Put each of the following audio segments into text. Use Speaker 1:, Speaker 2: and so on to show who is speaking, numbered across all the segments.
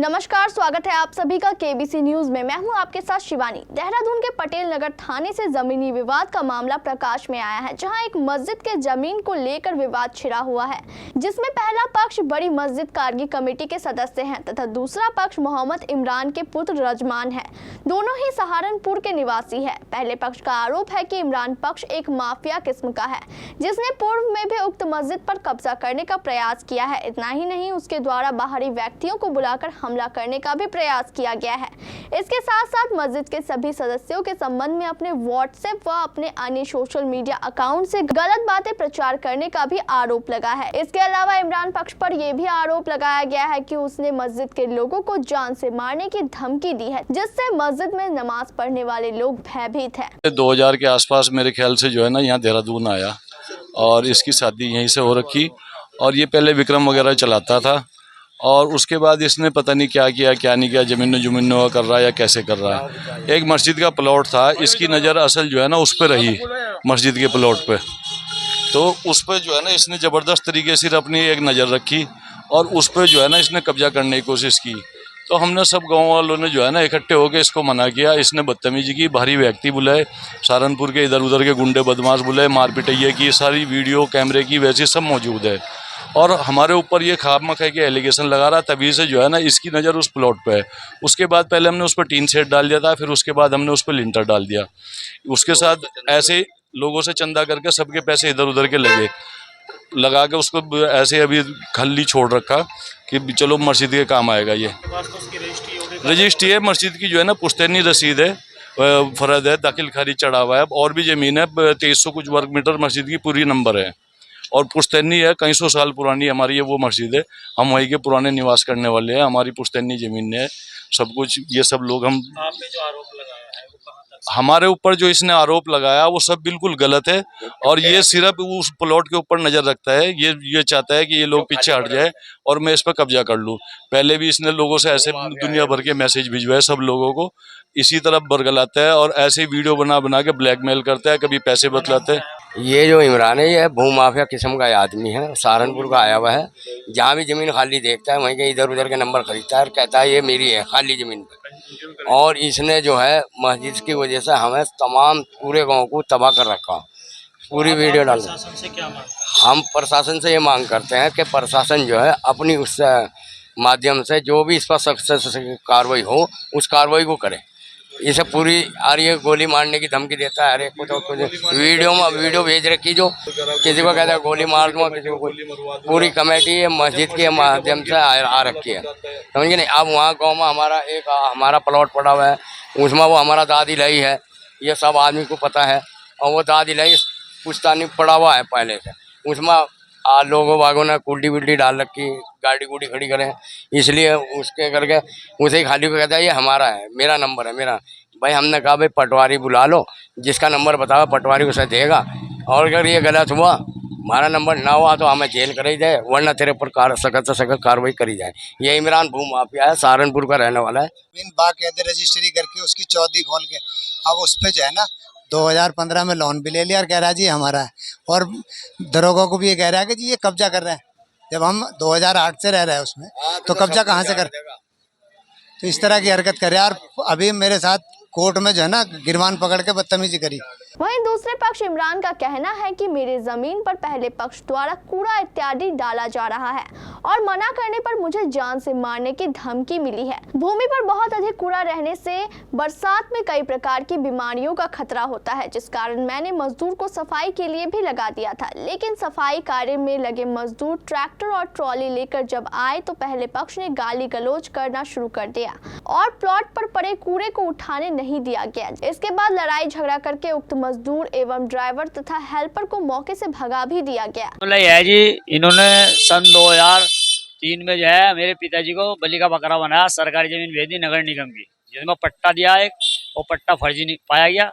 Speaker 1: नमस्कार, स्वागत है आप सभी का केबीसी न्यूज में। मैं हूं आपके साथ शिवानी। देहरादून के पटेल नगर थाने से जमीनी विवाद का मामला प्रकाश में आया है, जहां एक मस्जिद के जमीन को लेकर विवाद छिड़ा हुआ है, जिसमें पहला पक्ष बड़ी मस्जिद कारगी कमेटी के सदस्य हैं तथा दूसरा पक्ष मोहम्मद इमरान के पुत्र रजमान है। दोनों ही सहारनपुर के निवासी है। पहले पक्ष का आरोप है कि इमरान पक्ष एक माफिया किस्म का है, जिसने पूर्व में भी उक्त मस्जिद पर कब्जा करने का प्रयास किया है। इतना ही नहीं, उसके द्वारा बाहरी व्यक्तियों को बुलाकर हमला करने का भी प्रयास किया गया है। इसके साथ साथ मस्जिद के सभी सदस्यों के संबंध में अपने व्हाट्सएप व अपने अन्य सोशल मीडिया अकाउंट से गलत बातें प्रचार करने का भी आरोप लगा है। इसके अलावा इमरान पक्ष पर यह भी आरोप लगाया गया है कि उसने मस्जिद के लोगों को जान से मारने की धमकी दी है, जिससे मस्जिद में नमाज पढ़ने वाले लोग भयभीत हैं।
Speaker 2: 2000 के आसपास मेरे ख्याल से जो है ना यहाँ देहरादून आया और इसकी शादी यहीं से हो रखी। और ये पहले विक्रम वगैरह चलाता था और उसके बाद इसने पता नहीं क्या किया क्या नहीं किया, ज़मीन कर रहा है या कैसे कर रहा है। एक मस्जिद का प्लॉट था, इसकी नज़र असल जो है ना उस पर रही, मस्जिद के प्लॉट पे। तो उस पर जो है ना इसने ज़बरदस्त तरीके से अपनी एक नज़र रखी और उस पर जो है ना इसने कब्जा करने की कोशिश की। तो हमने सब गांव वालों ने जो है ना इकट्ठे होकर इसको मना किया। इसने बदतमीजी की, भारी व्यक्ति बुलाए, सहारनपुर के इधर उधर के गुंडे बदमाश बुलाए, मारपीटैया की, सारी वीडियो कैमरे की वैसी सब मौजूद है। और हमारे ऊपर ये खामखा के एलिगेशन लगा रहा, तभी से जो है ना इसकी नज़र उस प्लॉट पे है। उसके बाद पहले हमने उस पर टीन शेड डाल दिया था, फिर उसके बाद हमने उस पर लिंटर डाल दिया। उसके साथ ऐसे लोगों से चंदा करके सबके पैसे इधर उधर के लगा के उसको ऐसे अभी खल्ली छोड़ रखा कि चलो मस्जिद के काम आएगा। ये रजिस्ट्री है मस्जिद की, जो है ना पुश्तैनी रसीद है, फर्द है, दाखिल खारिज चढ़ा हुआ है। और भी ज़मीन है, 2300 कुछ वर्ग मीटर मस्जिद की पूरी नंबर है और पुश्तैनी है, कई सौ साल पुरानी हमारी ये वो मस्जिद है। हम वहीं के पुराने निवास करने वाले हैं, हमारी पुश्तैनी ज़मीन है सब कुछ। ये सब लोग हम
Speaker 3: आपने जो आरोप लगाया है वो कहाँ तक
Speaker 2: हमारे ऊपर जो इसने आरोप लगाया वो सब बिल्कुल गलत है और ये सिर्फ उस प्लॉट के ऊपर नज़र रखता है। ये चाहता है कि ये लोग पीछे हट जाए और मैं इस पर कब्जा कर लूँ। पहले भी इसने लोगों से ऐसे दुनिया भर के मैसेज भिजवाए सब लोगों को, इसी तरफ बरगलाता है और ऐसे वीडियो बना बना के ब्लैकमेल करता है, कभी पैसे बतलाते हैं।
Speaker 4: ये जो इमरान है ये भू माफिया किस्म का आदमी है, सहारनपुर का आया हुआ है। जहाँ भी ज़मीन खाली देखता है वहीं के इधर उधर के नंबर खरीदता है और कहता है ये मेरी है खाली ज़मीन पर। और इसने जो है मस्जिद की वजह से हमें तमाम पूरे गांव को तबाह कर रखा। पूरी वीडियो डाल
Speaker 3: प्रशासन से क्या मांग?
Speaker 4: हम प्रशासन से ये मांग करते हैं कि प्रशासन जो है अपनी उस माध्यम से जो भी इस पर सख्त कार्रवाई हो उस कार्रवाई को करे। इसे पूरी आ रही है, गोली मारने की धमकी देता है। अरे कुछ वीडियो भेज रखी जो किसी को कहता है गोली मार दूंगा, किसी को पूरी कमेटी मस्जिद के माध्यम से आ रखी है, समझिए नहीं। अब वहाँ गांव में हमारा प्लॉट पड़ा हुआ है, उसमें वो हमारा दादी लाई है, ये सब आदमी को पता है। और वो दादी लाई पुश्तानी पड़ा हुआ है पहले से, उसमें लोगों बागों ने कुल्टी विल्टी डाल रखी, गाड़ी गुड़ी खड़ी करें, इसलिए उसके करके उसे ही खाली को कहता है ये हमारा है, मेरा नंबर है मेरा। भाई हमने कहा भाई पटवारी बुला लो, जिसका नंबर बताओ पटवारी उसे देगा। और अगर ये गलत हुआ, हमारा नंबर ना हुआ तो हमें जेल करी जाए, वरना तेरे ऊपर सख्त से सख्त कार्रवाई करी जाए। ये इमरान भू माफिया है, सहारनपुर का रहने वाला है।
Speaker 5: बाकायदे रजिस्ट्री करके उसकी चौधी खोल के अब उस पर जो है ना 2015 में लोन भी ले लिया और कह रहा है जी हमारा है। और दरोगा को भी ये कह रहा है कि जी ये कब्जा कर रहे हैं, जब हम 2008 से रह रहे हैं उसमें, तो कब्जा कहाँ से कर। तो इस तरह की हरकत करे। और अभी मेरे साथ कोर्ट में जो है ना गिरवान पकड़ के बदतमीजी करी।
Speaker 1: वहीं दूसरे पक्ष इमरान का कहना है कि मेरी जमीन पर पहले पक्ष द्वारा कूड़ा इत्यादि डाला जा रहा है और मना करने पर मुझे जान से मारने की धमकी मिली है। भूमि पर बहुत अधिक कूड़ा रहने से बरसात में कई प्रकार की बीमारियों का खतरा होता है, जिस कारण मैंने मजदूर को सफाई के लिए भी लगा दिया था। लेकिन सफाई कार्य में लगे मजदूर ट्रैक्टर और ट्रॉली लेकर जब आए तो पहले पक्ष ने गाली गलौज करना शुरू कर दिया और प्लॉट पर पड़े कूड़े को उठाने नहीं दिया गया। इसके बाद लड़ाई झगड़ा करके उक्त मजदूर एवं ड्राइवर तथा हेल्पर को मौके से भगा भी दिया गया।
Speaker 3: है जी, इन्होंने सन 2003 में जो है मेरे पिताजी को बलि का बकरा बनाया, सरकारी जमीन भेज दी नगर निगम की, जिसमें पट्टा दिया एक, वो पट्टा फर्जी नहीं पाया गया।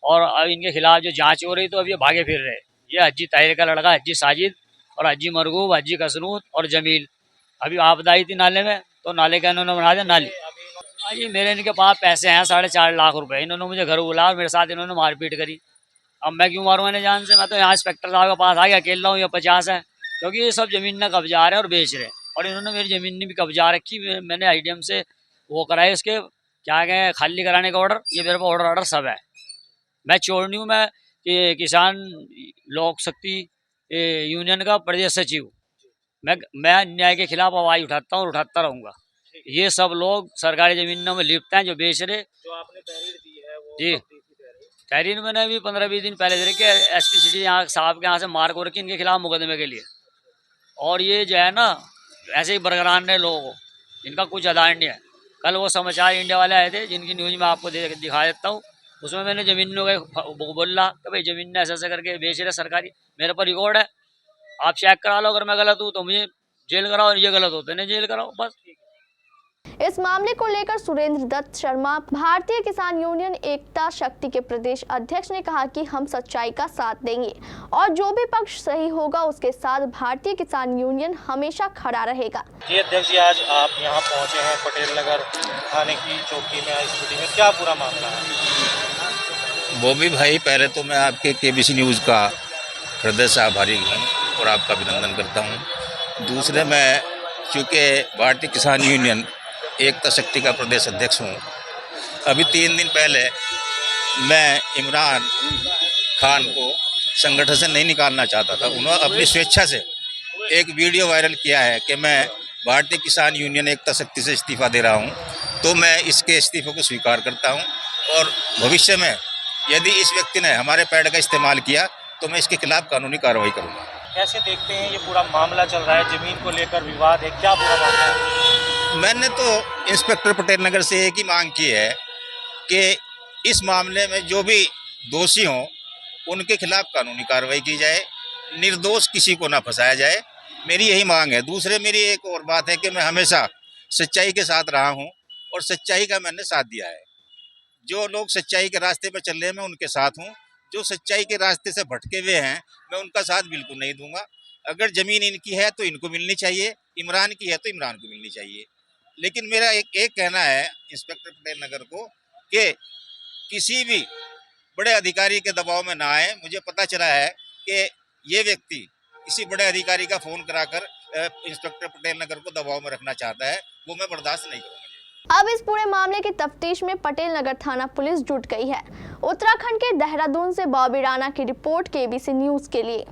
Speaker 3: और अब इनके खिलाफ जो जांच हो रही तो अब ये भागे फिर रहे। ये हज्जी ताहिर का लड़का हज्जी साजिद और हज्जी मरगूब, हज्जी कसनूत और जमील अभी आपदा आई थी नाले में, तो नाले का इन्होंने बना दिया नाली। जी मेरे इनके पास पैसे हैं 4.5 लाख रुपए, इन्होंने मुझे घर बुलाया और मेरे साथ इन्होंने मारपीट करी। अब मैं क्यों मारूँ इन्हें जान से? मैं तो यहाँ इंस्पेक्टर साहब के पास आ गया, अकेला हूँ, ये 50 है, क्योंकि ये सब जमीन में कब्जा आ रहे हैं और बेच रहे हैं। और इन्होंने मेरी ज़मीन ने भी कब्जा रखी। मैंने आईडीएम से वो कराए, इसके क्या कहें, खाली कराने का ऑर्डर, ये मेरे पास ऑर्डर सब है। मैं चोर नहीं हूँ, मैं किसान लोक शक्ति यूनियन का प्रदेश सचिव। मैं न्याय के खिलाफ आवाज़ उठाता हूँ और उठाता रहूँगा। ये सब लोग सरकारी ज़मीनों में लिप्त हैं, जो बेच रहे।
Speaker 6: जो आपने तहरीर दी है वो
Speaker 3: जी,
Speaker 6: कब दी थी तहरीर?
Speaker 3: तहरीर मैंने अभी 15-20 दिन पहले दे रखी है। एसपी सिटी यहाँ साहब के यहाँ से मार को रखी इनके खिलाफ मुकदमे के लिए। और ये जो है ना, ऐसे ही बरकरार ने लोगों को, इनका कुछ आधार नहीं है। कल वो समाचार इंडिया वाले आए थे, जिनकी न्यूज़ मैं आपको दिखा देता हूँ। उसमें मैंने ज़मीनों का बोला कि भाई ज़मीन ऐसे ऐसे करके बेच रहे सरकारी, मेरे पर रिकॉर्ड है, आप चेक करा लो। अगर मैं गलत हूँ तो मुझे जेल कराओ, और ये गलत होते नहीं जेल कराओ, बस।
Speaker 1: इस मामले को लेकर सुरेंद्र दत्त शर्मा, भारतीय किसान यूनियन एकता शक्ति के प्रदेश अध्यक्ष, ने कहा कि हम सच्चाई का साथ देंगे और जो भी पक्ष सही होगा उसके साथ भारतीय किसान यूनियन हमेशा खड़ा रहेगा।
Speaker 6: जी अध्यक्ष जी, आज आप यहाँ पहुँचे हैं पटेल नगर थाने की चौकी में, स्थिति में क्या पूरा मामला है?
Speaker 7: वो भी भाई, पहले तो मैं आपके केबीसी न्यूज़ का हृदय से आभारी हूँ और आपका अभिनंदन करता हूँ। दूसरे, मैं चूँकि भारतीय किसान यूनियन एकता शक्ति का प्रदेश अध्यक्ष हूँ, अभी 3 दिन पहले मैं इमरान खान को संगठन से नहीं निकालना चाहता था। उन्होंने अपनी स्वेच्छा से एक वीडियो वायरल किया है कि मैं भारतीय किसान यूनियन एकता शक्ति से इस्तीफ़ा दे रहा हूँ। तो मैं इसके इस्तीफे को स्वीकार करता हूँ और भविष्य में यदि इस व्यक्ति ने हमारे पैड का इस्तेमाल किया तो मैं इसके खिलाफ कानूनी कार्रवाई करूँगा।
Speaker 6: कैसे देखते हैं ये पूरा मामला चल रहा है, जमीन को लेकर विवाद है, क्या पूरा मामला है?
Speaker 7: मैंने तो इंस्पेक्टर पटेल नगर से एक ही मांग की है कि इस मामले में जो भी दोषी हों उनके खिलाफ कानूनी कार्रवाई की जाए, निर्दोष किसी को ना फंसाया जाए, मेरी यही मांग है। दूसरे, मेरी एक और बात है कि मैं हमेशा सच्चाई के साथ रहा हूं और सच्चाई का मैंने साथ दिया है। जो लोग सच्चाई के रास्ते पर चल रहे हैं मैं उनके साथ हूं, जो सच्चाई के रास्ते से भटके हुए हैं मैं उनका साथ बिल्कुल नहीं दूंगा। अगर ज़मीन इनकी है तो इनको मिलनी चाहिए, इमरान की है तो इमरान को मिलनी चाहिए। लेकिन मेरा एक कहना है इंस्पेक्टर पटेल नगर को कि किसी भी बड़े अधिकारी के दबाव में ना आए। मुझे पता चला है कि ये व्यक्ति किसी बड़े अधिकारी का फ़ोन कराकर इंस्पेक्टर पटेल नगर को दबाव में रखना चाहता है, वो मैं बर्दाश्त नहीं करूँगा।
Speaker 1: अब इस पूरे मामले की तफ्तीश में पटेल नगर थाना पुलिस जुट गई है। उत्तराखंड के देहरादून से बॉबी राणा की रिपोर्ट, केबीसी न्यूज़ के लिए।